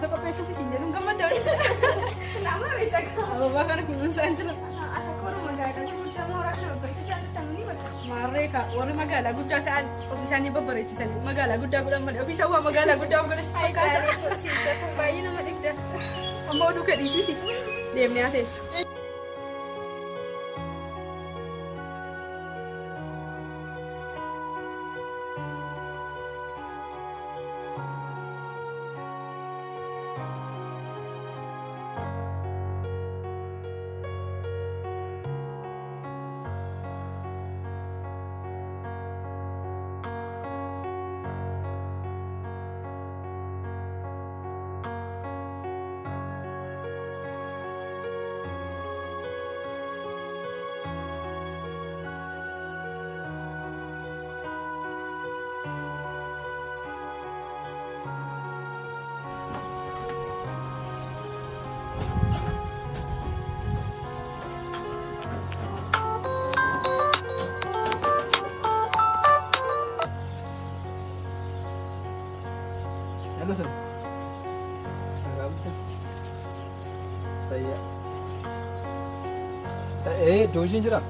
nyaata qopheessuuf isin jedhuun gammadda walitti. Nama beektaa qaba. Ababaa kana kunuunsaan jira. Akka warra magaalaa gurguddaa mooraa kana babbareechisaa ta'anii bakka. Maarreeka warri magaalaa guddaa ta'an ofii isaanii babbareechisanii magaalaa guddaa godhan malee ofii isaa waa magaalaa guddaa godhan Ayyaana baay'ee nama dhibda. amma oduu kadhiisiiti deemnee haatee. Halo sir. Saya. Dojin jira.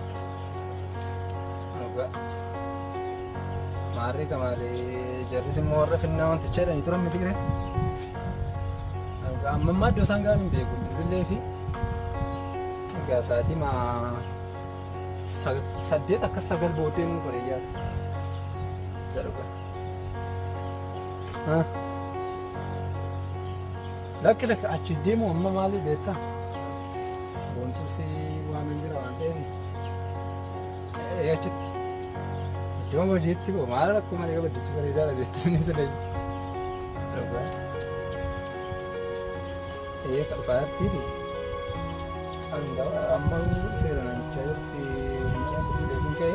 Agak. Mari kemari. Jadi semua orang kena wanti cera itu orang mikir. Agak amma dosa enggak nih bego. Levi. Agak saat ini mah sadde tak sabar boating Korea. Seru kan? Hah? Laki achi deemu amma maali beektaa? Wanti si waan hin jira waan ta'eef achitti iddoon hojiitti koo maal rakkoo malee qabaddichi bareedaadha jechuun isa dhayi. Kan faayartiiti. Amma seera namichaa jirti deebiin ka'e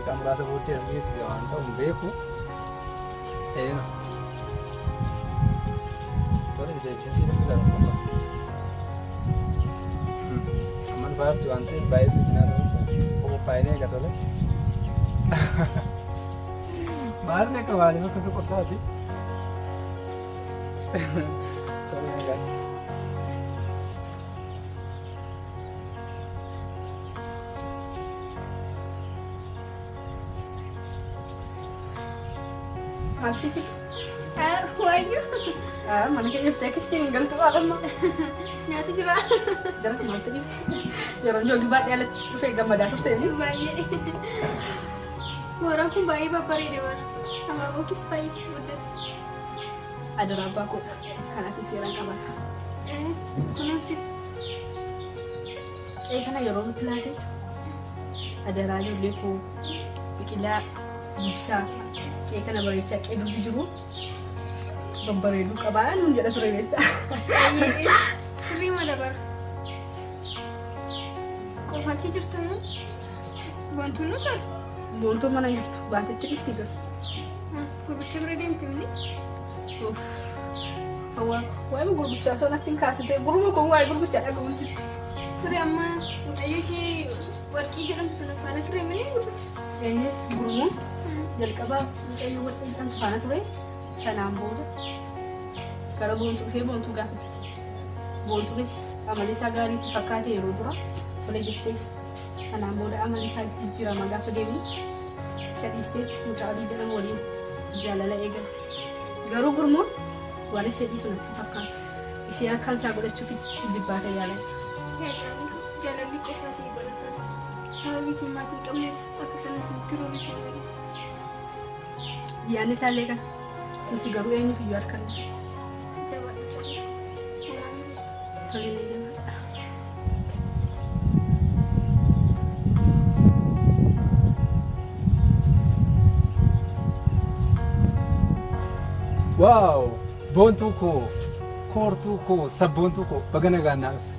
kan muraasa booddee as geessise waan ta'u hin beeku. Deebisanii si bilbilan qofa. Amman faayarti waan ta'eef baay'ee si jinaasa qophaa'inee eegatole. Maalli akka maaliif akka qophaa'ati? Marsii Wayyu. mana keenya iftee kistiin galtu baadhamma. Nyaati jira. Jara maaltu dhibe? Yeroo joogii baadhee alatti dhufee gammadaa turteeni. Baay'ee. Mooraan kun baay'ee babbareede bara. Abaabookis baay'ee guddate. Adaraa abbaa koo kanaaf seeraan qabata. Kunuunsi. Kana yeroo nuti laate adaraa ijoollee koo biqilaa ibsaa kana bareechaa qeeduufi jiru. Babbareeduu qabaa nuun jedha ture beektaa. Sirrii madabar. Qofaachi jirtu immoo wantoonni nuti ala. Boontuu mana jirtu baatetti dhufti galu. Gurgurcha bira deemti inni. Waa'ee gurguchaa osoo natti hin kaasitee guruma kun waa'ee gurguchaa dhagahuun jirti. Ture amma mucayyoo ishee warqii jedhamtu sana faana ture malee gurgurcha. Gurmuun jalqabaa mucayyoo warqii jedhamtu faana ture. Sanaan booda gara boontuu dhufee boontuu gaafate. Boontuunis amalli isaa gaariitti fakkaate yeroo dura tole jetteef. Sanaan booda amalli isaa jijjiirama gaafa deemu isa dhiisteetti mucaa adii jedhamu waliin jaalala eegale. Garuu gurmuun waan ishee dhiisu natti fakkaata. Ishee akkaan isaa godhachuuf jibbaata yaalala. Jaalalli qosaa ta'e barataadha. Sababii isin maatiin qabneef akka sana isinitti roobee ishee malee. Yaadni isaallee kan nuti garuu eenyuuf iyyuu harkanne. Tolee jabaadha. Wow! Boontuu koo, koortuu koo, sabboontuu koo baga nagaan naa dhufte.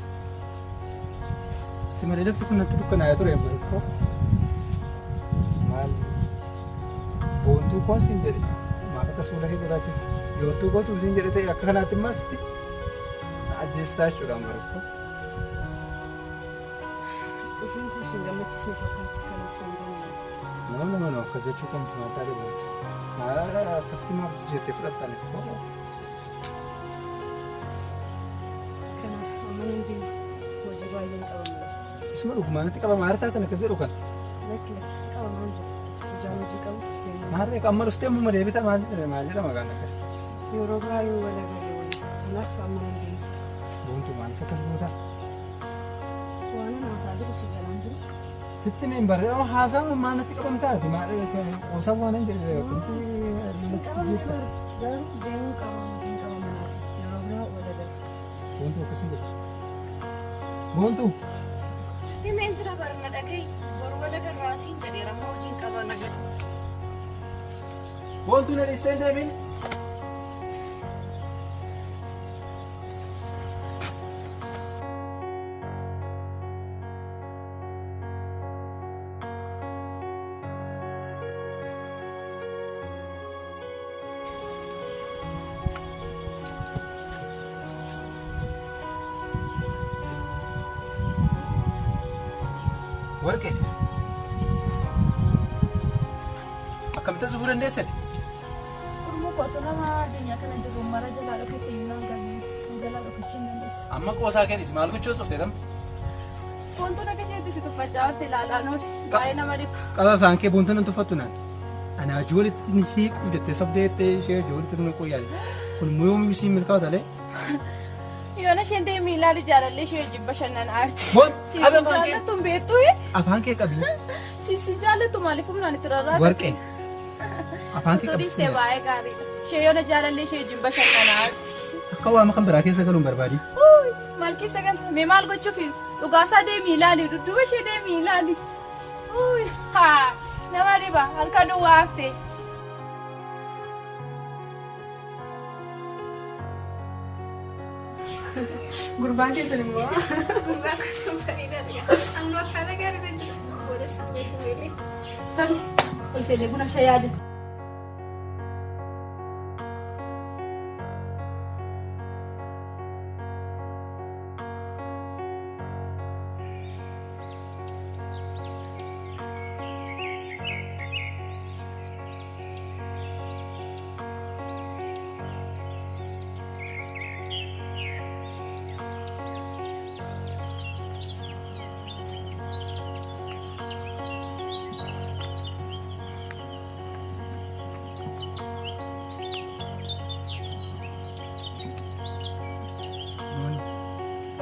Si malee lafti kun natti dukkanaa'ee ture koo. Maal? Boontuu koo siin jedhe maal akka suula kee gurraachiste. Joortuu kootu siin jedhe ta'e akka kanaatti maasitti ajjeestaa jechuudhaan barakko. Dhufuun kun siin gammachiisee fakkaatti kanaaf kan Nama nama akkas jechuu kamtu mataa dabalatu. Akkasitti maaf jettee fudhattan Isuma dhugumaanatti qaba maartaa sana keessa dhugan. Maarree kan amma dhuftee immoo deebita maal jedhama kan akkas. Yeroo biraa yoo wal agarre kanaaf amma hin jiru. Boontu maal akkas goota? Waan haasaa jiru si jalaan jiru. Sitti mee hin barree haasaa maanatti qabamtaati maal osoo waan hin jedhe Garuu deemuu qabamu yeroo biraa wal agarre. Boontu akkasii godha. Boontu. Himeen jira barna dhagahi boru wal agarraa siin jedheera moo hojiin qaba nagarra. Boontu na dhiistee deebiin. Warqee akkamitti sufuu dandeessati? Kurmuu kootu nama addunyaa kana jiru mara jalaa dhokatee innaan gabii jalaa dhokachuu hin dandeessu. Amma qoosaa kennis maal gochuus of teetam? Boontuu naga jeetti si tuffachaa otti ilaalaa nooti baay'ee nama dhiba. Qaba afaan kee boontuu nan tuffattu naan. Ana hojii walitti hiiquuf jettee sobdee jettee ishee hojii walitti nu qoyyaale. Kun yoomuu isii milkaa'u talee? Yoona isheen deemee ilaali jaalallee ishee wajjin bashannanaa jirti. Siisin jaallattu hin beektuu? Afaan kee qabii. Siisin jaallattu maaliif humnaan itti rarraatu? Warqee. Afaan kee qabsiisee. Turisee baay'ee gaariidha. Ishee yoona jaalallee ishee wajjin bashannanaa jirti. Akka waama kan biraa keessa galuun barbaadi. Maal keessa galta? Mee maal gochuuf dhugaasaa deemee ilaali dudduuba ishee deemee ilaali. Haa nama dhiba halkan duwwaa haftee. Gurbaan keessan immoo Gurbaan kun bareedaadha. Amma haala gaariidha jira. Booda sammeetu meelee. Tani olseelee buna ishee yaade.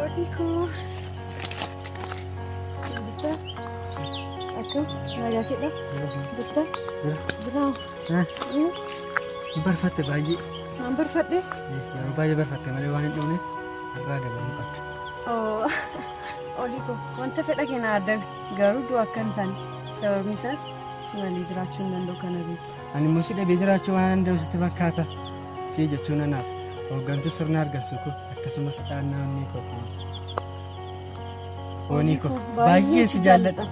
Odiko. Bisa. Aku naga kita. Bisa. Berapa? Barfatte baay'ee. Barfadhe. Yeroo baay'ee barfatte malee waan hin dhumne irraa dabaluu qabdi. Odiko wanta fedha keenya addan garuu du'a akka hin taane sababni isaas si walii jiraachuu hin danda'u kana beeku. Ani immoo si dhabee jiraachuu waan danda'u sitti fakkaata. Si jechuun anaaf hooggantuu sirna argamsu kun akkasumas dhaannaa koo. Oniko baay'ee si jaalladha.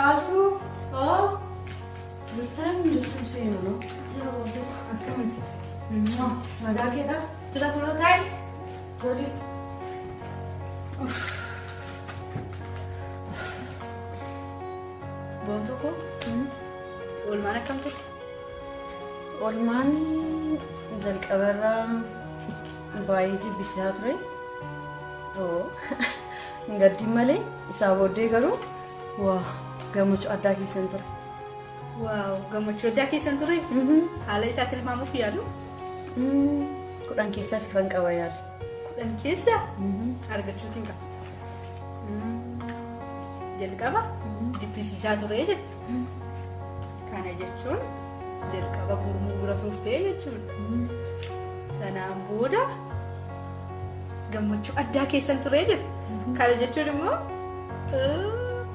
Altu. Oh. Justaan seenu no? Jira boodee. Akkamitti? Nagaa keedha? Jira kuloo taa'e. Tole. Boontuu koo. Oolmaan akkam turte? Oolmaan jalqabarraa baay'ee jibbisaa ture. gaddi malee isaa booddee garuu waa gammachuu addaa keessan ture. Waaw, gammachuu addaa keessan ture. Haala isaa tilmaamuuf yaadu. 10 keessaas kan qaba yaadu. 10 keessa argachuutiin qaba. Jalqaba jibbisiisaa ture jette. Kana jechuun jalqaba gurmuu bira turtee jechuudha. Sanaan booda gammachuu addaa keessan ture jette. Kana jechuun immoo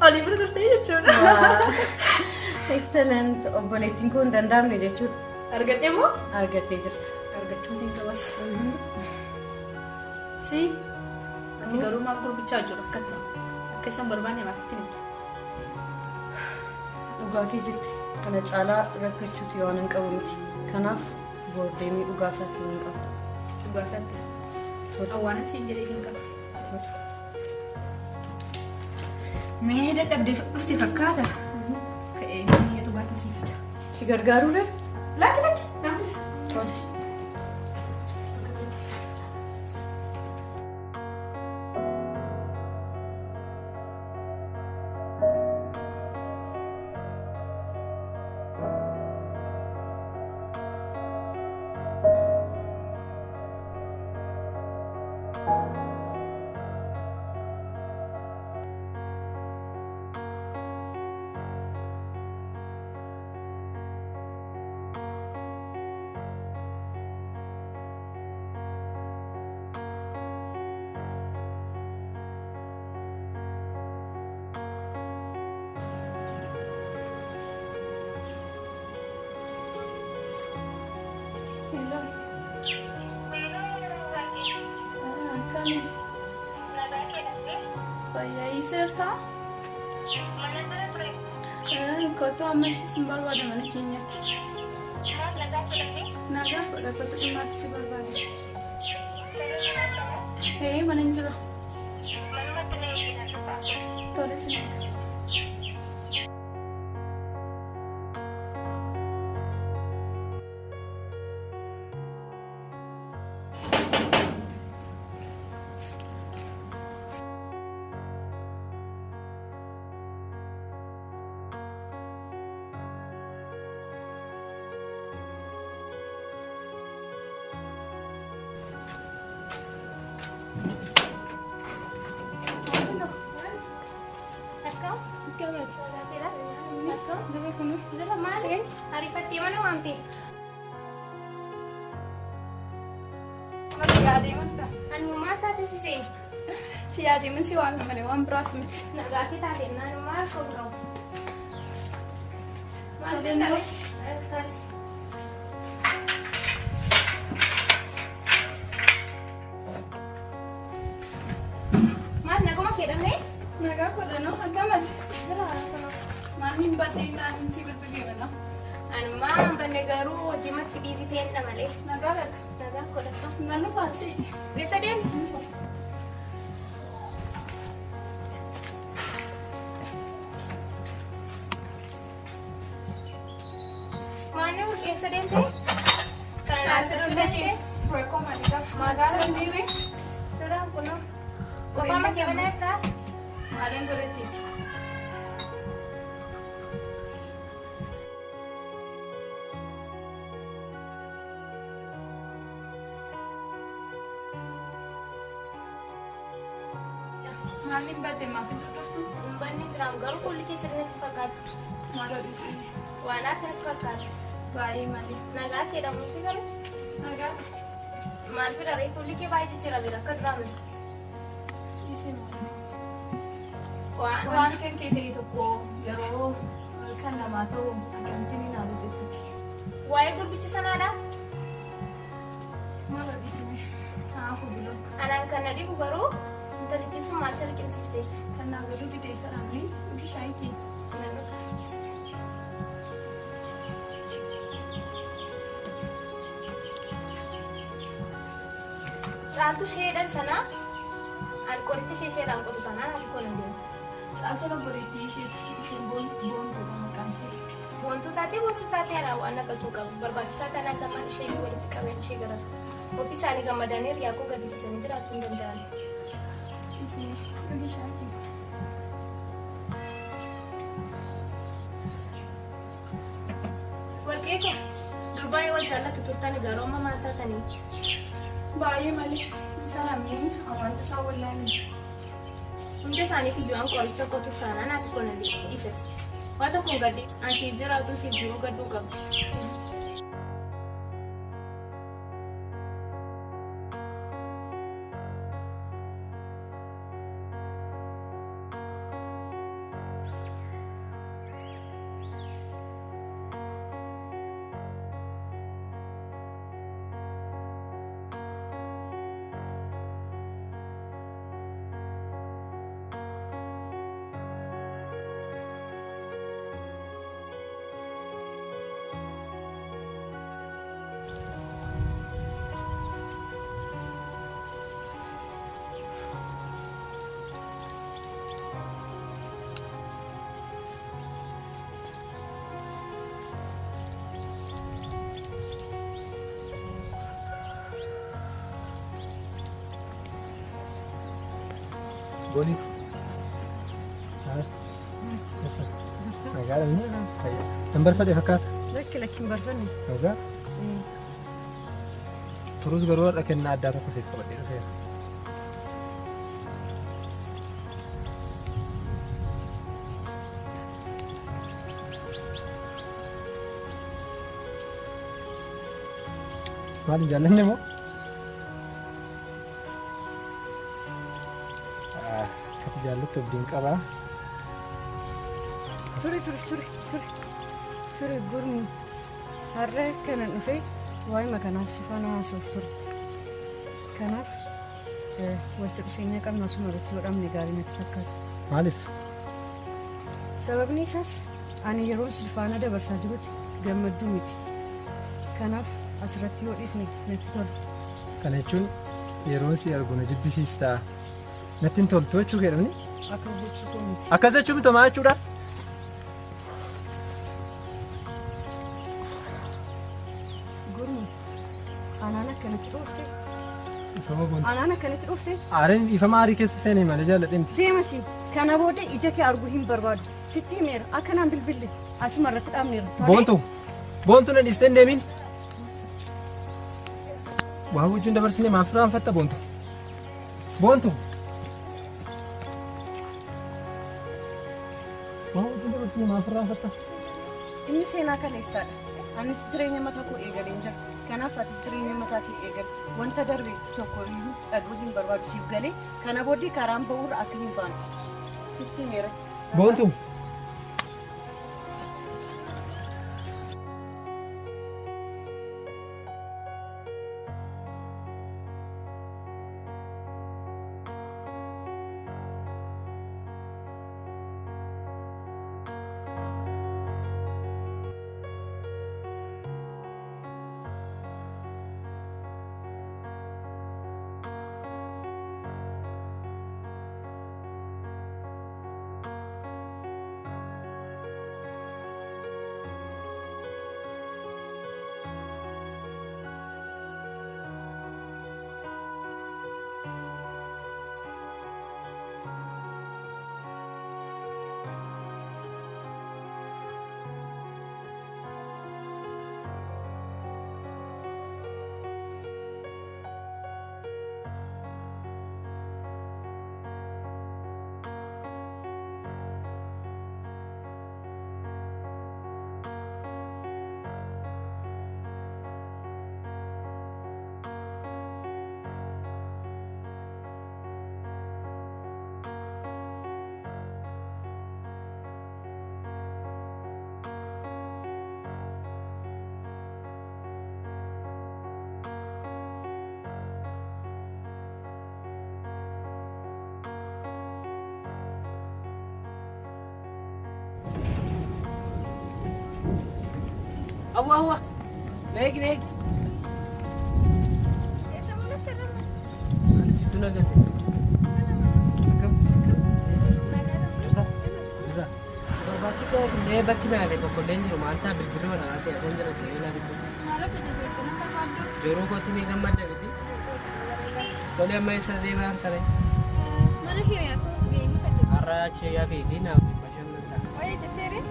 olii bira turtee jechuudha. Excellent. Obboleettiin kun danda'amne jechuudha. Argadhee moo? Argattee jirti. Argachuutiin qabas. Si ati garuu maaf gurbichaa jiru akkatti akka isaan barbaanne maaf itti himtu. Dhugaa kee jirti. Kana caalaa rakkachuuti waan hin qabu miti. Kanaaf boordeemii dhugaa isaatti hin qabu. Dhugaa isaatti. Awwaanan siin jedhee hin qabu. Mee dadhabdee dhufte fakkaata. Ka'ee miyyatu baata siifta. Si gargaaruu dha? Laaki naaf fida. Tole. Serta? Kau amma si barbaada mana keenyatti. Nagaa godha kottu dhimmaatti si barbaada. Mana hin jira. Tole si naga. Arifatti mana waamte? Anu maal taate si seeni? Si yaadimin si waamna malee waan biraaf miti. Nagaa kee taate naanu maal qabu qabu? Maal Tole taate? Maal naguma keedhamne? Nagaa godhanoo akkamatti? Maanni hin badhee naan si bilbilee mana. Anuma banne garuu hojimatti biizii ta'edha malee. Nagaa dhaga. Nagaa godhatu. Nan dhufaasi. Eessa deemtu? Maanni eessa deemte? Kana naaf deemte? Reekoo maalii qaba? Magaalaa hin dhiirri? Suuraan kunoo. Kophaa makee mana irraa? Maaliin godhatteeti? Maaliin baddee maaf hin dhuftu? Banni jiraan garuu kulli keessa irratti fakkaatu. Maal odisiin? Waan akkanatti fakkaatu. Baay'ee malee. Nagaa jedhamuufi garuu Nagaa maal bira reefu kulli kee baay'ee jira bira akka duraame. isin Waan waan kan kee ta'e tokko yeroo kan namaa ta'u akkamittiin hin haalu jettuti. waa'ee gurbicha sanaadha. Maal odisiin? Kanaafuu biloo. Anaan kan na dhibu garuu intalittiin sun maal salqinsiiste? Kan naa galuu dideessa dhabnee dhugi shaayitii. Caaltu sheedhan sana an qoricha sheedhaan qotu tanaan ati kola deema. Caaltu obboleettii isheeti. Isheen boontuudha maqaan ishee. Boontuu taatee boonsuu taatee anaa waan naqachuu qabu. Barbaachisaa tanaan lamaan ishee walitti qabeen ishee garatu. Ofii isaanii gammadanii riyaakuu gadisiisanii jiraachuu hin danda'an. Isi dhugi shaati. Warqee koo durbaa'ee wal jaallatu turtani garuu amma maal taatanii? Baay'ee malee isa namni hawaasa isaa wallaalee. Hunda isaaniif iyyuu qoricha qotuuf taanaan ati konan dhiisati. Waa tokkoon gaddi asii jiraatu siif jiruu gadduu qabu. Boni. Magaalaa inni kan barfadhe fakkaata. Lakki barfanne. Egaa turus garuu har'a kennaa addaa tokko siif qabadhee dhufeera. Maal hin jaallanne moo? Ati jaallattu abdiin qabaa. Ture gurmi har'a kanan dhufee waa'ee makanaaf sifaan haasa'uuf ture. Kanaaf walitti dhufeenya qabnu asuma irratti godhamne gaarii natti fakkaata. Maaliif? Sababni isaas ani yeroo silfaana dabarsaa jirutti gammadduu miti. Kanaaf asirratti yoo dhiisne natti tola. Kana jechuun yeroon si argu na jibbisiistaa natti hin toltu jechuu jedhamni? Akkas jechuu koo miti. Akkas jechuun tomaa jechuudha? Gurmi anaan akkanatti dhoofte. Ifama boonti. Anaan akkanatti dhoofte. Aareen ifama aarii keessa seenee malee jaalladheenti. Deemasi kana booda ija kee arguu hin barbaadu. Sitti himeera akkanaan bilbilli asuma irratti dhaabneera. Boontu na dhiistee hin deemin. Waa wajjin dabarsine maaf raanfatta boontu? Boontu. Waa wajjin dabarsine maaf raanfatta? Inni seenaa kaleessaadha. Anis jireenya mataa koo eegaleen jira. Kanaaf atis jireenya mataa kee eegali. Wanta darbe tokko iyyuu dhaguu hin barbaadu siif galee kana booddee karaan ba'uurra akka hin baanu. Sitti himeera. Boontu. Awwa. Naik. Eessa mul'atte nama? Situ nagate. Jira. Barbaachi koo illee bakki baay'ee qulqulleen jiru maal ta'a bilbiluu mana laatee asan jira ta'ee ilaa bilbilu. Maal akka jabeetti nama barbaaddu? Yeroo kootti mee gammadda miti. Tole amma eessa deemaa harkare? Mana hiriyaa koo deemee kan jedhu. Har'a achi yaafeetii naaf bashannanaa. Wayii jetteeri?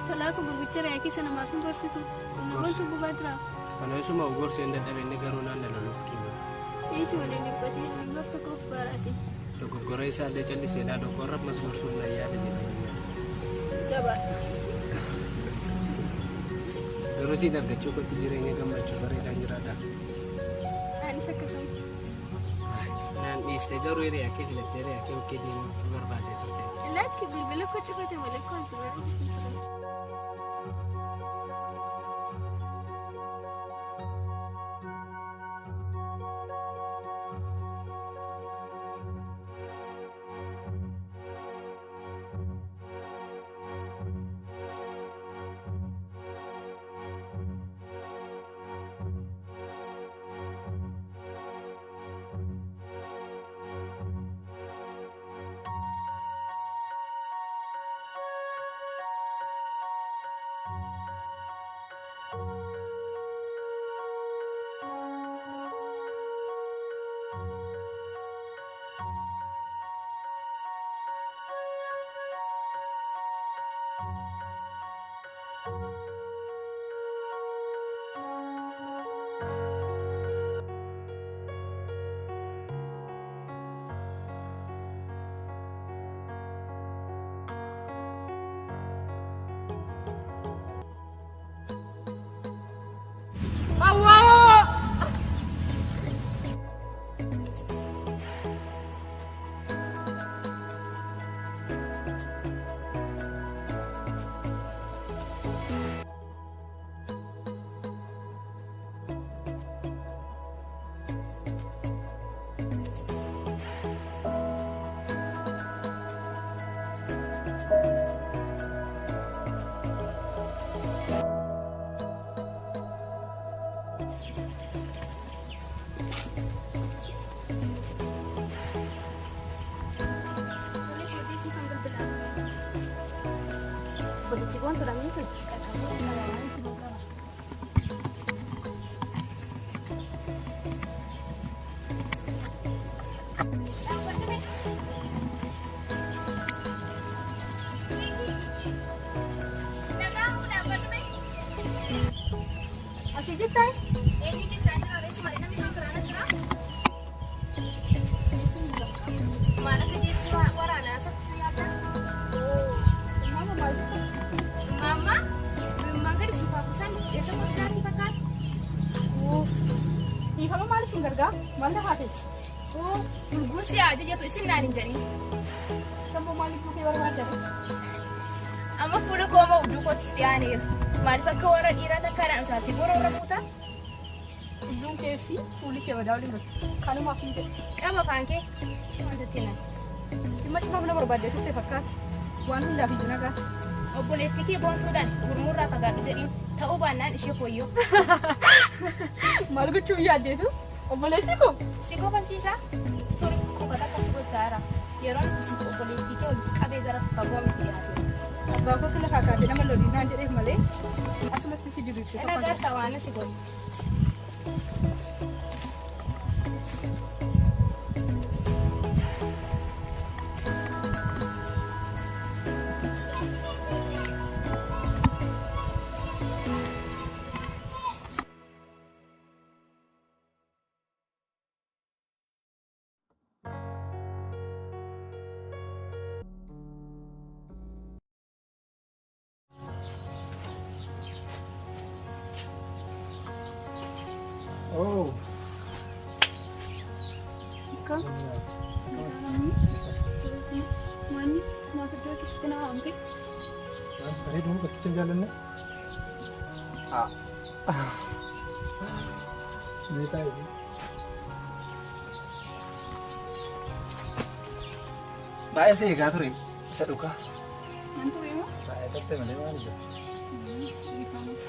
Tolaa kun gurbicha re'aa keessa namaaf hin gorsitu. Namoonni gubaa jira. Kanaasuma gorseen dadhabinni garuu naan dalaluuf jiru. Dhiisi waliin dhibbatee hangaf tokko of baaraate. Dogoggora isaallee calliseedhaa dogoggorra ammas gorsuun na yaada jedhanii. Jabaadha. Yeroo siin argachuu kootti jireenya gammachuu bareedaan jiraata. Anis akkasuma. Naan dhiistee garuu hiriyaa kee filattee hiriyaa kee bukkee deemuu barbaadee turte. Lakki bilbila koo cufate malee koo ansi barreessu. Quanto la mia Así está. Ini kita ada cuma ini memang kerana serap. Mana kerja cuma warana sesuatu. Mama, memang kan si papusan biasa mau cari kakak. Iya kamu malas sih garga, mana hati? Oh, bagus ya, jadi aku isi nari jadi. Sampai malas tuh keluar macam. Amma fuula koo ma udduu kootis dhiyaaniira. Maaliif akka warra dhiiraa takkaadhaan isaatti bora warra muutaa? Iddoon keefi fuulli kee badaa waliin galu. Kanumaaf hin jedhu. Qaba afaan kee wantatti naan. Dhimma cimaa mana barbaadee turte fakkaata. Waan hundaaf iyyuu nagaatti. Obboleettii kee boontuudhaan gurmurraa fagaadhu jedhiin ta'uu baannaan ishee fooyyoo. Maal gochuuf yaaddeetu? Obboleettii koo? Si gofachiisaa? Turi qofata akkas gochaa jira. Yeroon itti si obboleettii kee ol qabee gara fagoo miti dhiyaate. Abbaa kootu lafa kaatee nama lolii naan jedheef malee asumatti si diriirsee Kana garta waan si godhu. Oh. Kau? Mani, mau kedua kita nak ambil. Tadi dulu ke kitchen jalannya. Ini tahu. Baay'ee si eegaa ture. Isa dhugaa. An ture moo? Baay'ee tattee malee maal ija. Dhiifamuuf.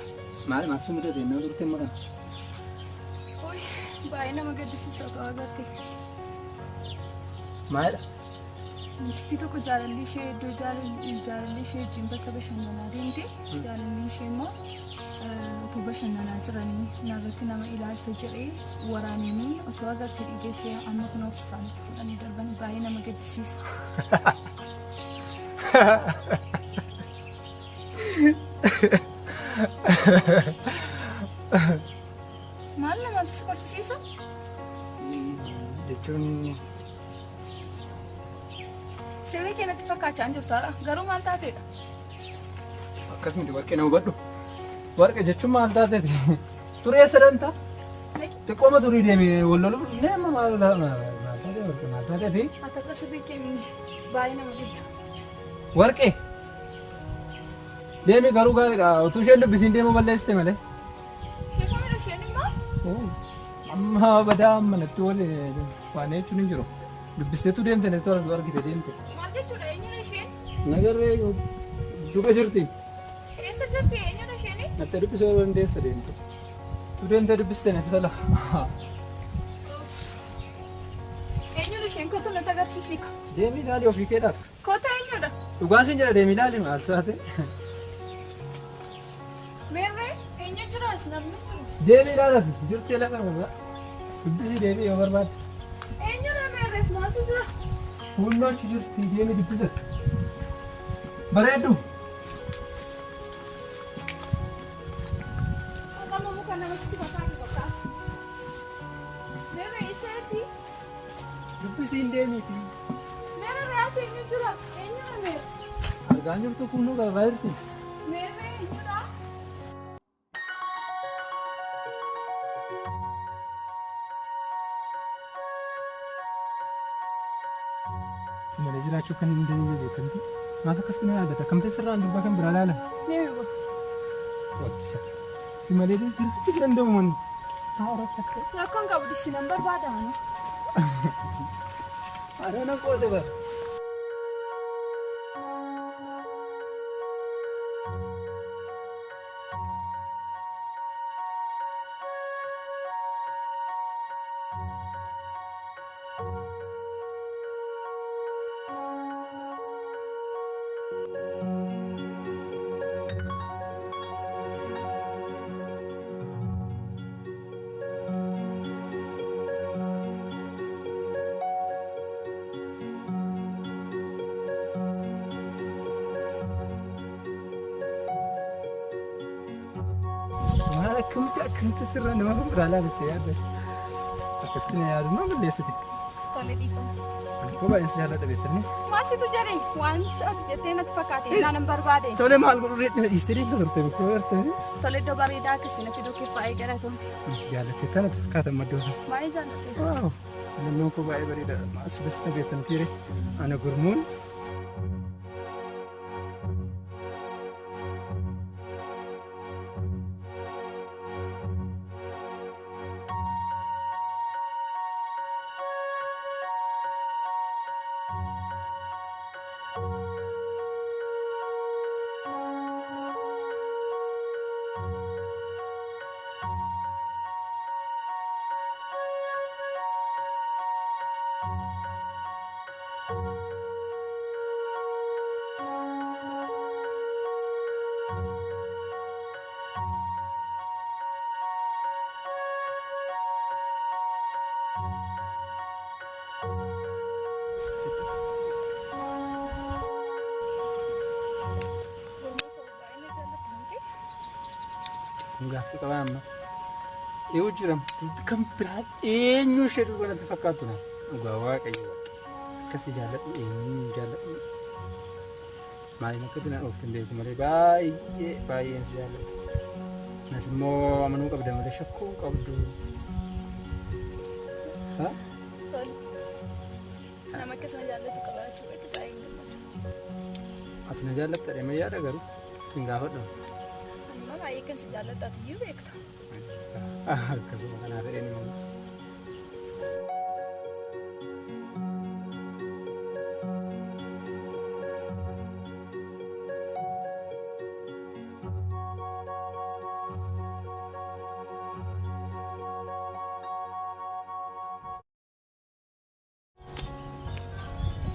Maal maal sun mudate innoo turte immoo kana. Uy, baay'ee nama gaddisiisa otoo agarte. Maalidha? Mucittii tokko jaalalli ishee iddoo jaalalli ishee wajjin bakka bashannanaa deemte. Jaalalli ishee immoo otoo bashannanaa jiranii narratti nama ilaalta jedhee waraananii otoo agarte dhiiga ishee amma kun ofiisaanitti fudhanii darban baay'ee nama gaddisiisa. Maal namatti si kolfisiisa? Jechuun Sirrii keenyatti fakkaachaa hin jirtaadha. Garuu maal taateedha? akkasumatti warqee na hubadhu. Warqee jechuun maal taateeti? Turee sadantaa? Xiqqooma turii deemee wal loluuf nama maal taatee warqee maal taateeti? Ati akka sirrii keenyi baay'ee nama giddu. Warqee deemee garuu gaariidha. Utuu isheen dubbisiin deemuu balleessite malee. Ishee kamidha isheen immoo? Amma badaa manatti wal waan jechuun hin jiru. Dubbisteetu deemte nettu argite deemte. Maal jechuudha eenyudha isheen? Nagarree duuba jirti. Eessa jirti eenyudha isheen? Natti dubbisuu dandeessa deemte. Tu deemte dubbiste natti tola. Eenyudha isheen kottu natti agarsiisika. Deemii ilaali ofii keedhaaf. Kota eenyudha? Dhugaan sin jedha deemii ilaali maal taate. Meerree eenyu jiraas namni jiru? Deemii ilaalati jirtee lafa irra. Dubbisii deemii yoo barbaadde. Eenyudha meerrees maaltu jira? Fuuldura achi jirti deemii dubbisatu. Bareeddu. Akkama muka namatti fakkaatu fakkaata. Meerree eessaati? Dubbisiin deemiiti. Meerree as eenyu jira? Eenyudha meerree? Argaan jirtu kunuu garbaa jirti. Meerree eenyudha? Si malee jiraachuu kan hin dandeenye beekamti. Maaf akkas na yaadata? Kamtee sirraan dubbaa kan biraa laala? Meerree Si malee jiraachuu kan danda'u manni. rakkoon qabu dissi nan barbaadama. Ada nak kuat apa? Akkamitti sirraa nama kan biraa laalatti yaadda? Akkasitti na yaadu maa balleessite? Tole dhiifama. Ani koo baay'een si jaalladha beektanii? Maal situ jedhe? Waan ati jettee natti fakkaate isaan hin barbaade. Solee maal godhu reetti na dhiistee deemte turte bakkoo bartanii? Tole iddoo bareedaa akkasii na fiduu keef baay'ee galatoom. Jaallattee kanatti fakkaatan maddoosa. Baay'ee jaallatte. Waaw! Filannoon koo baay'ee bareeda. Maas das na beektamtiire. Ana gurmuun. Gaaffii qabaa amma. Eewu jiram kan biraan eenyu ishee dhugaa natti fakkaatu na. Dhugaa waaqayyo. Akkasii jaalladhu eenyu jaalladhu. Maaliin akka dinaa ooftan beeku malee baay'een si jaalladhu. Nas immoo amanuu qabda malee shakkuu qabdu. Nama akkasuma jaallatu qabaachuu itti baay'ee gammadu. Ati na jaallatta deemee yaada garuu hin gaafadhu. Amma baay'ee kan si jaalladhaatu iyyuu beekta. Akkasuma kanaa ta'een immoo.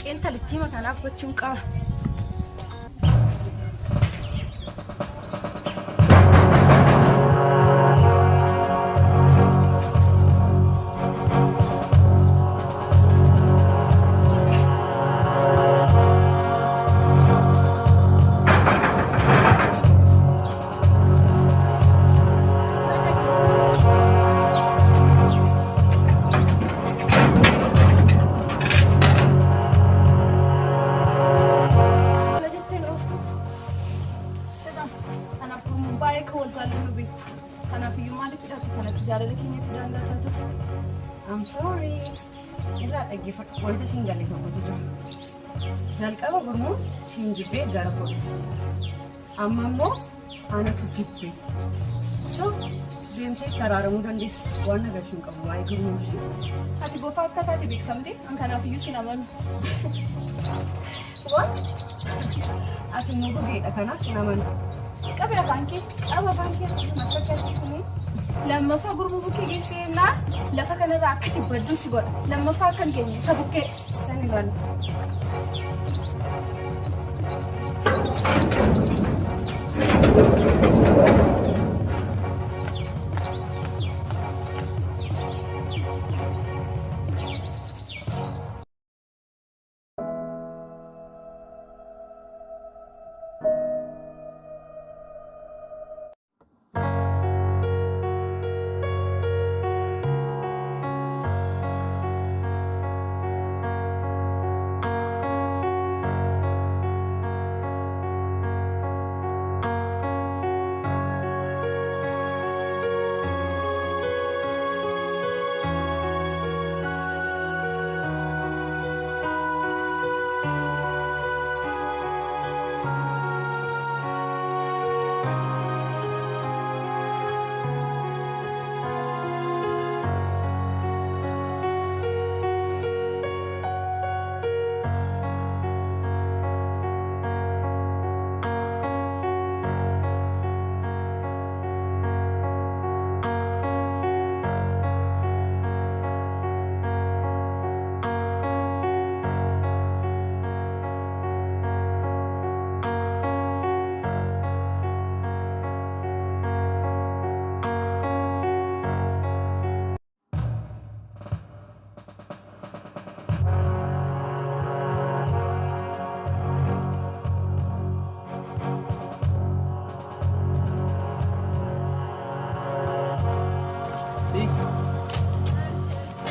Qeenxa littima kanaaf gochuun qaba. I'm sorry. Irraa dhaggeeffadhu. Wanta siin galee tokkotu jira. Jalqaba gurmuun siin jibbee gara godhu. Amma immoo aanatu jibbee. So deemtee taraaramuu dandeessa. Waan agarsiisu hin qabu waa'ee gurmuu ishee. Ati gofaa akka taate beekamte an kanaafiyyuu sin amanu. Waan? Ati immoo dhugeedha kanaaf sin amanu. Qabee afaan kee qaba afaan kee mattakkatti kuni. Lammaffaa gurmuu bukkee geesseenaa lafa kanarraa akka dhibbaddu si godha. Lammaffaa akka hin geenye isa bukkee san ilaala.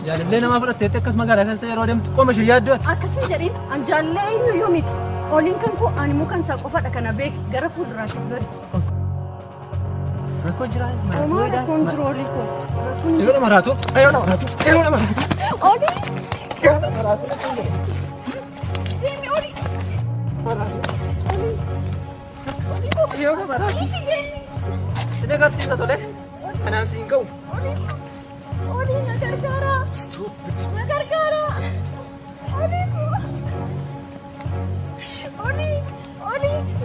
Jaalallee namaa fudhatteetti akkas magaalaa keessa yeroo deemtu qoma ishee yaaddooti. Akkasii jedhin an jaalallee eenyuyyuu miti. Oliin kan koo ani immoo kan isaa qofadha kana beeki gara fuulduraattis bari. Rakkoo jiraa? Omaa rakkoon jiru olii koo. Yeroo nama raatu. Yeroo nama raatu. Yeroo nama raatu. Olii. Yeroo nama raatu. Deemi olii. Yeroo nama raatu. Si agarsiisa tole. Kanaan siin ga'u. Oli na gargaara. Stupid. Na gargaara. Oli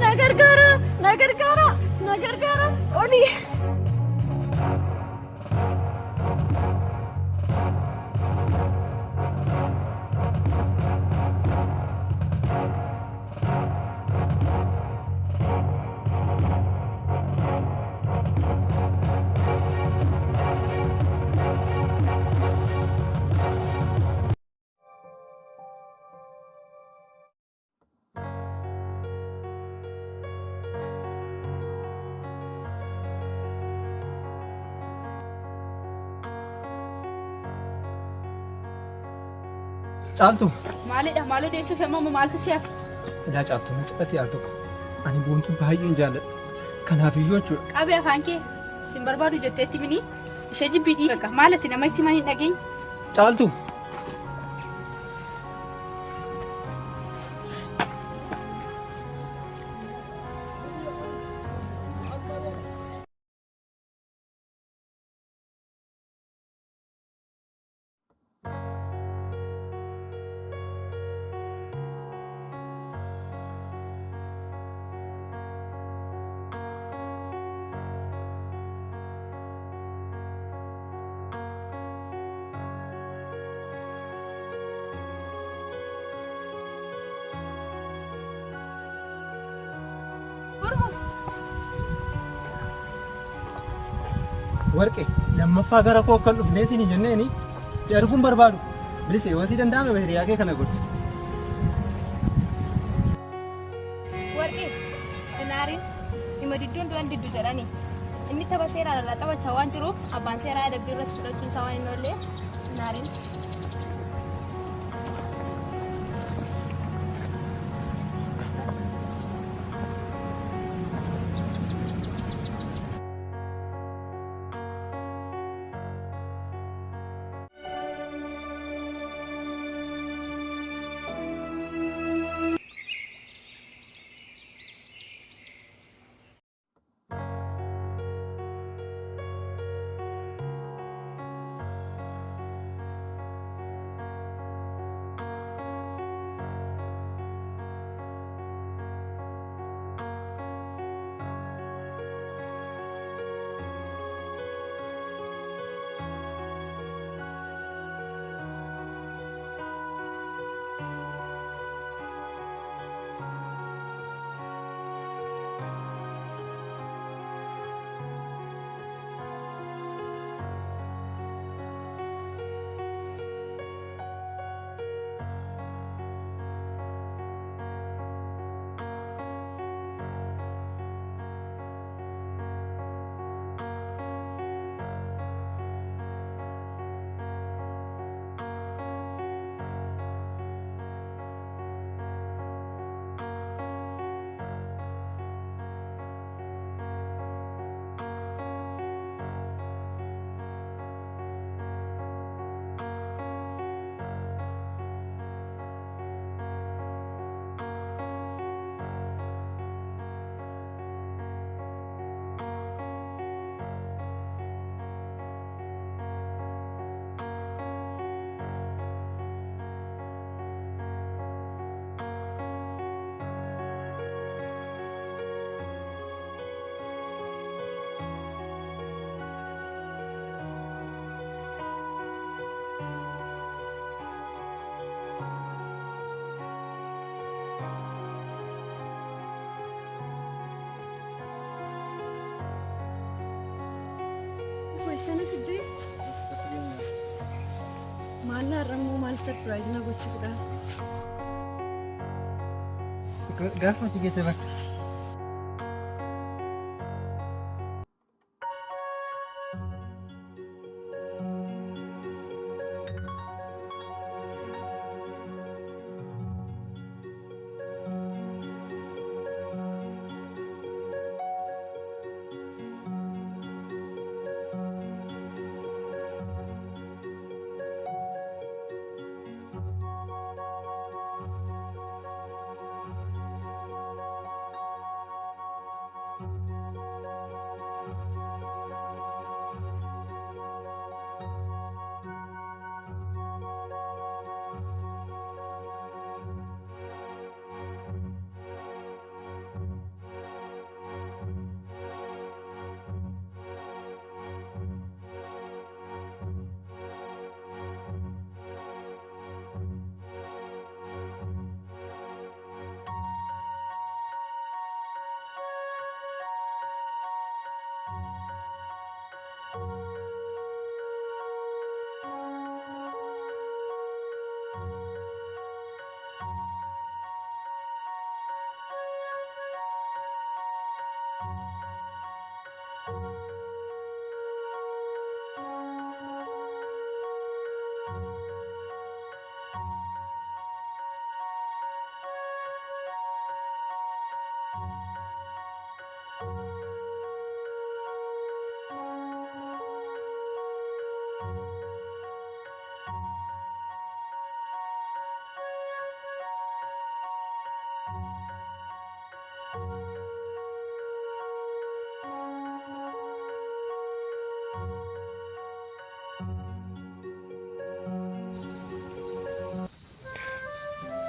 na gargaara. Na gargaara. Na gargaara. Oli. Caaltu. Maalidha maaloo deessuuf ammoo maaltu si'aaf? Daa caaltu mucaa si'aal tokko. Ani boontuu baay'een jaalladha. Kanaafiyyuu jechuudha. Qabee afaan kee sin barbaadu jetteetti mini ishee jibbii dhiisa. Maalatti nama itti manii dhageenya? Caaltu. warqee lammaffaa gara koo kan dhufnee isin jenneeni si arguun barbaadu bilisee wasii danda'ame hiriyaa kee kana gorsi. Warqee Naariin dhimma didduun du'an diddu jedhanii inni tapha seeraan alaa taphachaa waan jiruuf abbaan seeraa adabbii irratti fudhachuun isaa waan hin oolleef Naariin. Sana fidee maal har'ammoo maal surprise na gochuudha. Gaafa ati geesse bakka.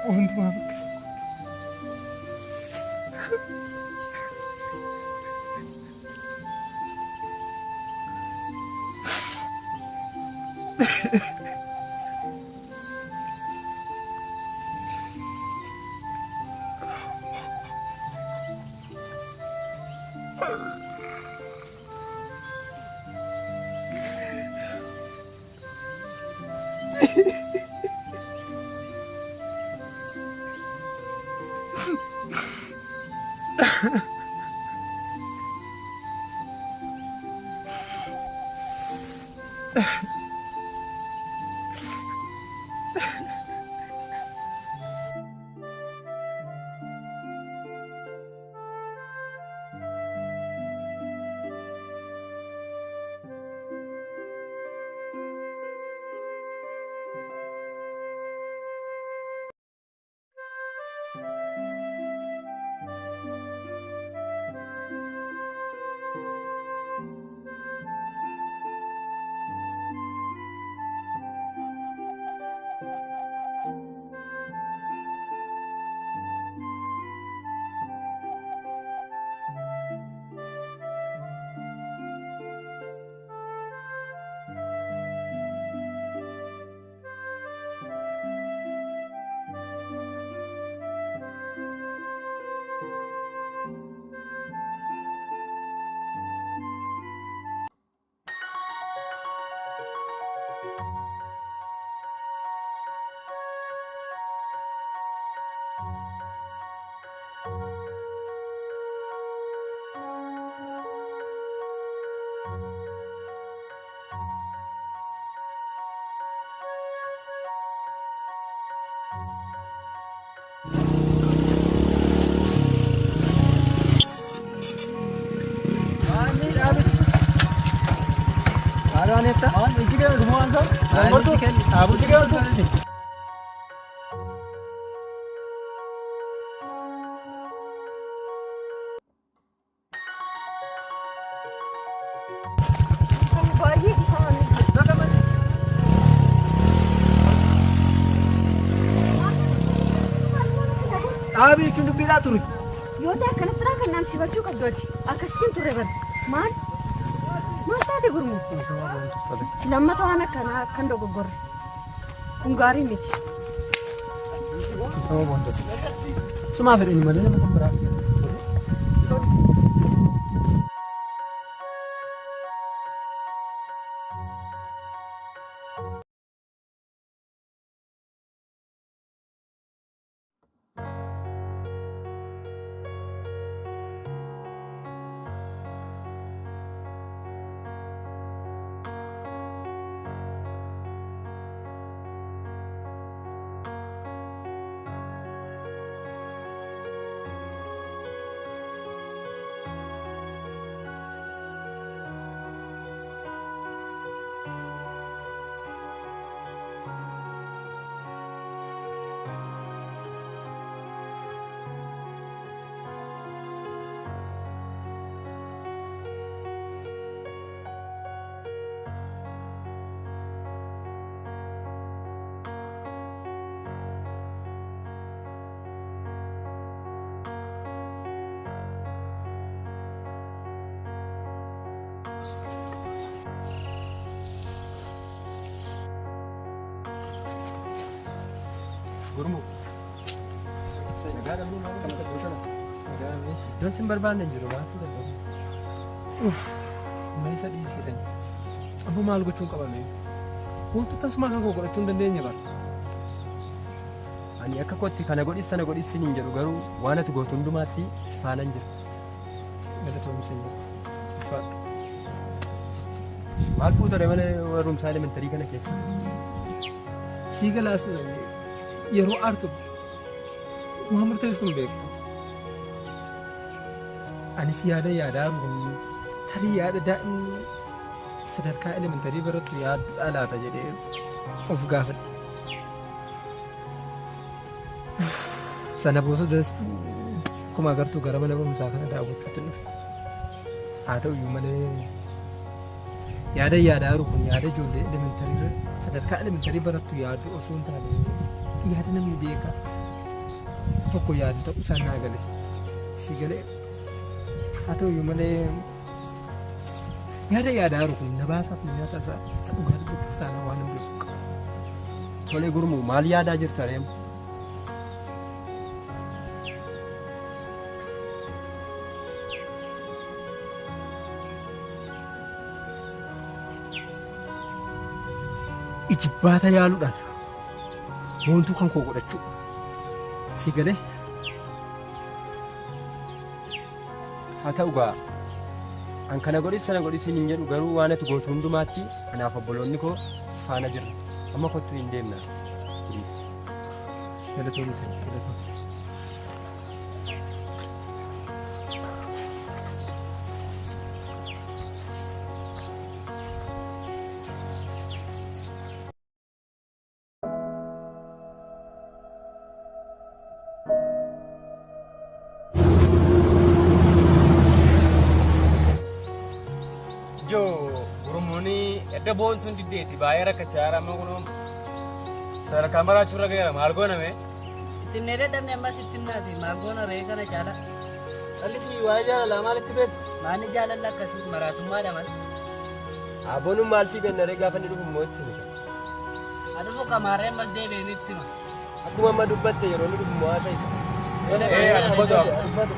Unutma kızım. Anetta? Ichi ke gumuan sa? Abu ke tu. Baay'ee isaanii. Abi jechuun dubbiidhaa ture. Yoo ta'e akkanatti irraa kan namsifachuu qabdooti. Akkasitiin turre bara. Maal taate gurmu? Lammata waan akkanaa akkan dogoggorre. Kun gaarii miti. Sumaa fedhanii malee nama kan biraa. Gurmu. Don sin barbaanne jiru baatu danda'u. Mai sadii siisan. Abu maal gochuun qabame. Wanti tasuma kan godhachuu hin dandeenye bara. Ani akka kootti kana godhis sana godhis hin jedhu garuu waan ati gootu hundumaatti si faana hin jiru. Galatoomni sin jiru. Maal fuutare malee warrumsaa elementarii kana keessa. Sii galaas yeroo aartu waan murteessuun beektu. Anis yaadaa rungu tarii yaada daa'imni sadarkaa elementarii barattu yaaddu dhalaata jedhee of gaafadhe. Sana boodas akkuma agartuu gara mana barumsaa kana daawwachuutti dhufe. Haa ta'uyyuu malee yaadaa rungu yaada ijoollee elementarii sadarkaa elementarii barattu yaaddu osoo hin taane yaada namni beekaa tokko yaadu ta'uu isaan naa gale si galee haa ta'uyyuu malee yaadaa rukun na baasaaf nyaata isa dhugaa dubbachuuf taana waan hin beeku. Tolee gurmu maal yaadaa jirta reemu? Ijibbaata yaaluudhaan wantuu kan koo godhachuu si galee haa ta'u gaa an kana godhis sana godhis hin jedhu garuu waan ati gootu hundumaatti anaaf obboloonni koo faana jirra amma kottu hin deemna galatoon isa galatoon boontuun diddeeti baay'ee rakkachaa amma kunuun sadarkaa maraachuu irra gaheera maal gooname ittiin dheedhamne ammas ittiin naati maal goona ree kana jaala callisii waa'ee jaalalaa maalitti beektu maanni jaalalla akkasii maraatummaadha mal aboonuun maal sii ganna ree gaafa inni dhufu immoo itti mita adufu kamaarree ammas deebiin itti ma akkuma amma dubbatte yeroo inni dhufu immoo haasa isa dubbatu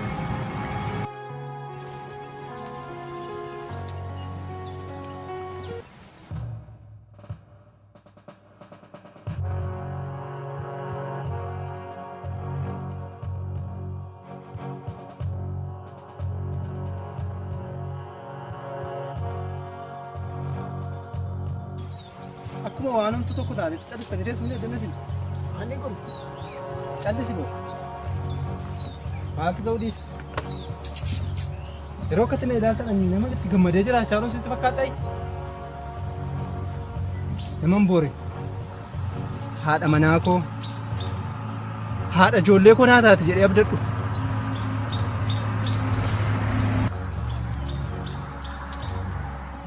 akkuma waan homtu tokko taate callistanii teessumni eeggannesin ani kun callisi boo maaltu ta'uu dhiisa yeroo akkatti na ilaaltan ani nama itti gammadee jiraachaa jiru sitti fakkaata naman boore haadha manaa koo haadha ijoollee koo naa taate jedhee abdadhu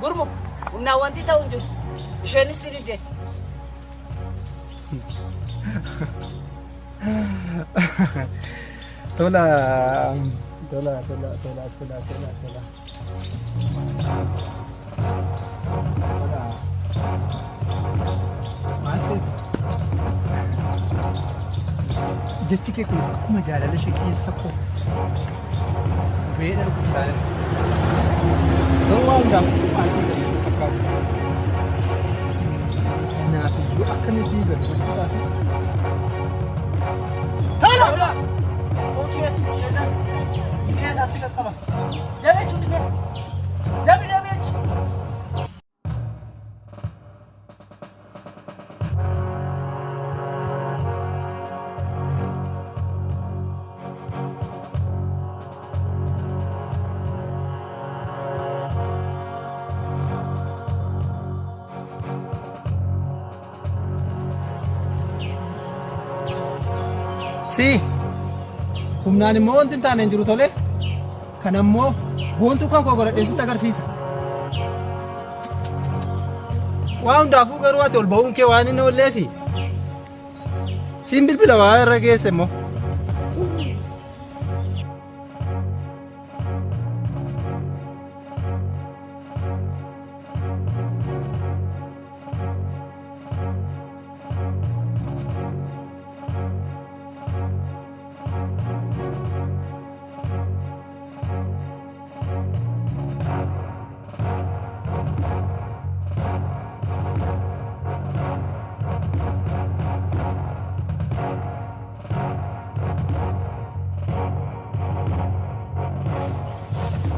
gurmu humnaa wanti ta'u hin jiru isheenis si didde tola jechi kee kunis akkuma jaalala ishee keessa koo beedha dhukkubsaadha garuu waan hundaaf maasii galee fakkaatu kanaaf iyyuu akkamiin sii galu gochuudhaaf Tala! Okees jedhan bineensa asii qaqqaba. Damee jechuun damee si humnaan immoo wanti hin taane hin jiru tole kan ammoo boontuu kan koo godhadhee sitti agarsiisa waa hundaafuu garuu ati ol ba'uun kee waan inni olleefi siin bilbila waa irra geesse immoo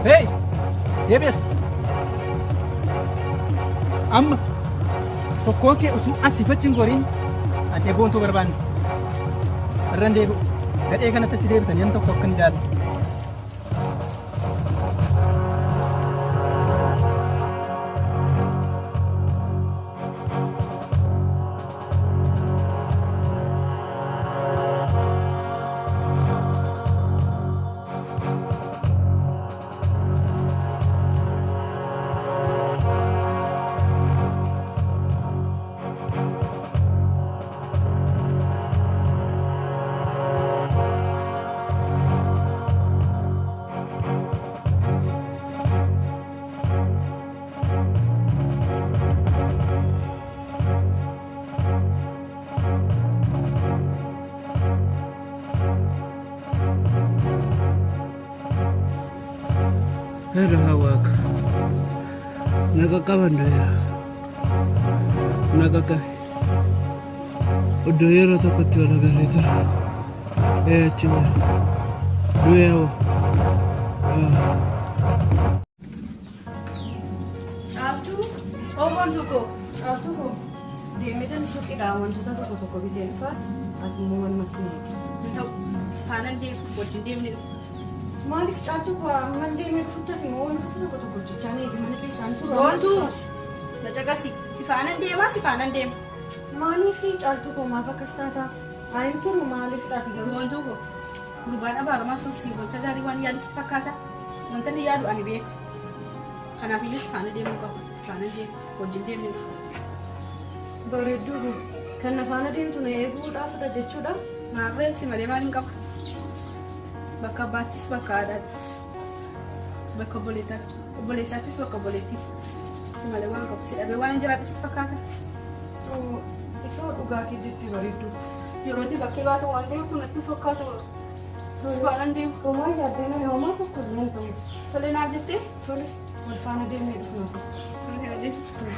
Hey, Debias. Amma tokkoon kee osoo asii fachiin goriin ani boontuu barbaanne. Irraan deebi'u. Gadhee kanatti achi deebitan yan tokko akka hin jaalle. Hawak nagakaban ya nagaka udah ya rata kecil lagi itu cuma dua Caaltuu Omoon tokko caaltuu koo deemee tan suuqiidhaa wantoota tokko tokko bitee dhufaati ati immoo waan natti himi. hin ta'u isfaanan deemu wajjin deemnee dhufu. Maaliif caaltuu koo amman deemee dhufuttati moo wantoota tokko tokko hojjechaa eegi mana keessaan tura. Boontuu na caqasi sifaanan deemaa sifaanan deema. Maaliif caaltuu koo maaf akkas taata? Ayin turu maaliif dhaati garuu? Boontuu koo gurbaan abaaramaa sun wanta gaarii waan yaadus fakkaata. Wanta inni yaadu ani beeku. Kanaafiyyuu sifaana deemuu qabu. Sifaanan deemu wajjin deemnee dhufu. Bareedduu kan nafaana deemtu na eeguudhaafidha jechuudha. Maarree si malee maal hin qabu? Bakka abbaattis bakka haadhaattis bakka obboleessaattis bakka obboleettis si malee waan qabu. Si dhabee waan hin jiraadhusitti fakkaata. Isoo dhugaa kee jetti bareedduu. Yerootti bakkee baatu waan deemtu natti fakkaatu. Sifaanan deemu. Homaa yaaddeen ani homaa tokko illee hin qabu. Tolee naaf jettee? Tole wal faana deemnee dhufna. Tolee jettee.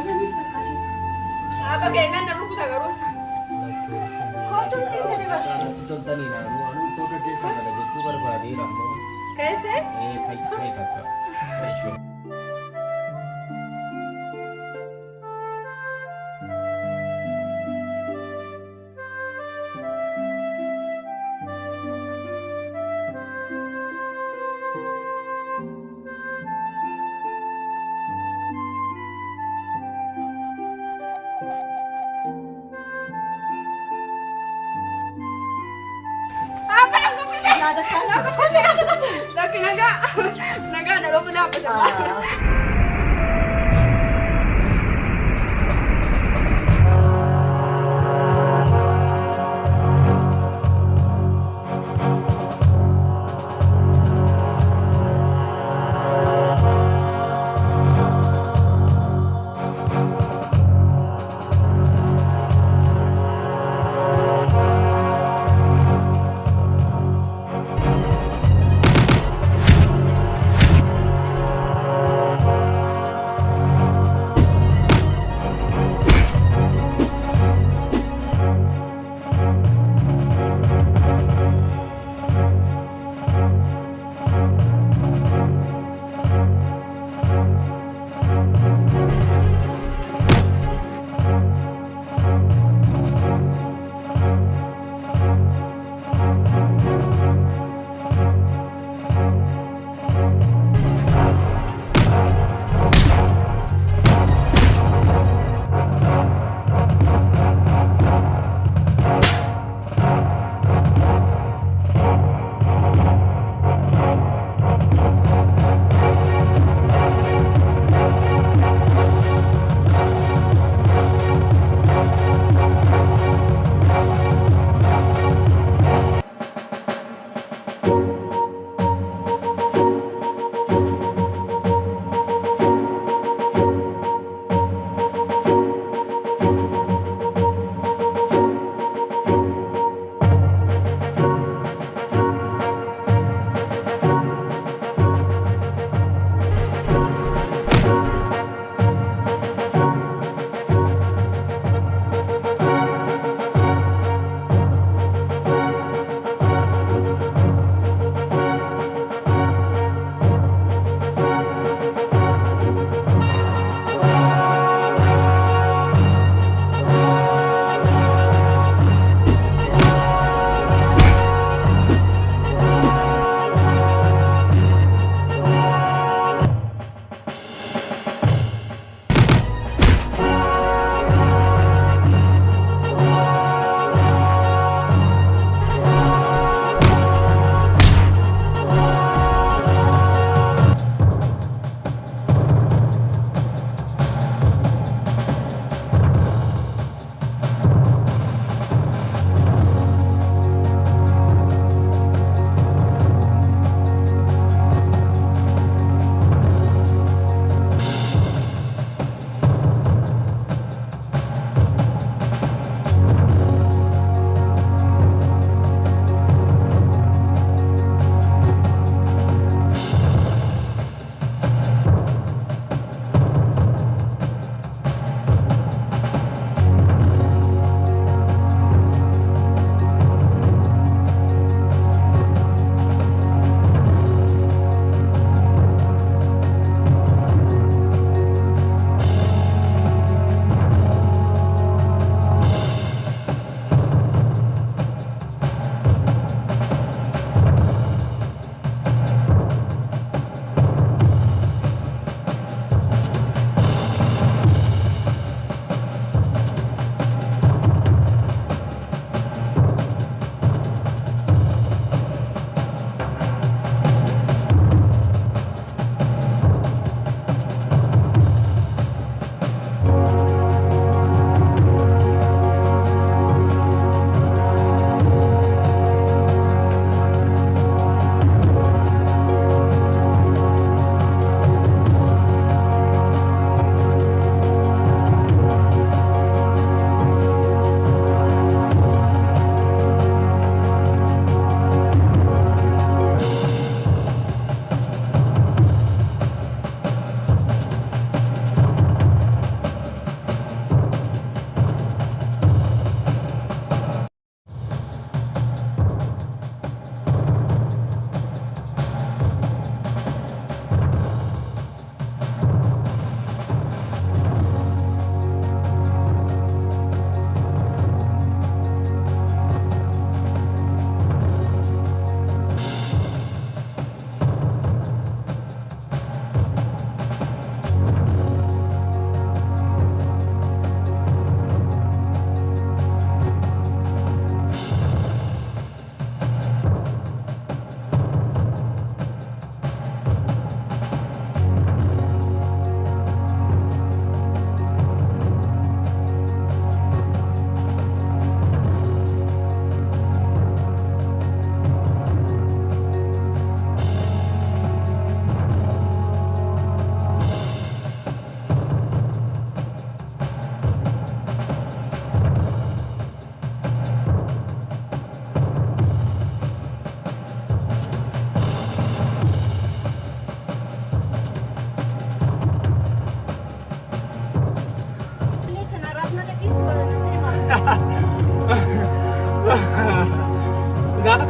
Baay'ee fakkaatu. Apa keenan na rukuta garuu. Kootuun siin gadi bakka. Toltanii naannoo anuu tokko keessa kana jechuu barbaadeera ammoo. Keete? Kai takka. Aishoo. Apa nak kumpisa? Nada ka na. Laki naga. Naga na robo na apa sa.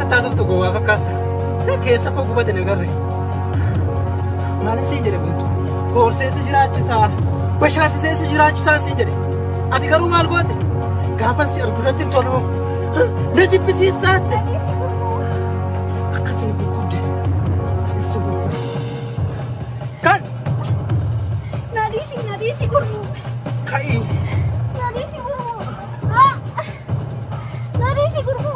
taasiftu gowwaa fakkaata. Keessa koo gubate na garre. Maal siin jedhe buntu? Koorsee si jiraachisaa. Bashaasisee si jiraachisaa siin jedhe. Ati garuu maal goote? Gaafan si argu irratti hin tolu. Na jibbisiisaatte. Akkasiin gurgurde. Akkasiin gurgurde. Kan! Nadisi gurmu. Ka'ii. Nadisi gurmu. Nadisi gurmu.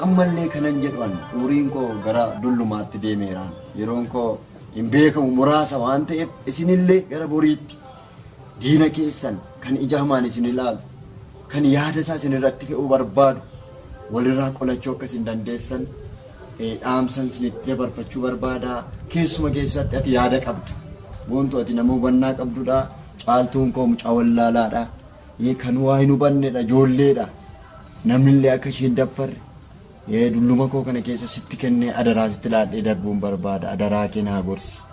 ammallee kanan jedhan uriin koo gara dullumaatti deemeeraan yeroon koo hin beekamu muraasa waan ta'eef isinillee gara boriitti diina keessan kan ijaamaan isin ilaalu kan yaada isaa isin irratti fe'uu barbaadu walirraa qolachuu akka isin dandeessan dhaamsan isinitti dabarfachuu barbaada. Keessuma keessatti ati yaada qabdu boontu ati nama hubannaa qabdudha. Caaltuun koo mucaa wallaalaadha. Kan waa hin hubannedha, ijoolleedha. Namnillee akka isheen daffarre dulluma koo kana keessa sitti kennee adaraa sitti laadhee darbuun barbaada. Adaraa kee naa gorsi.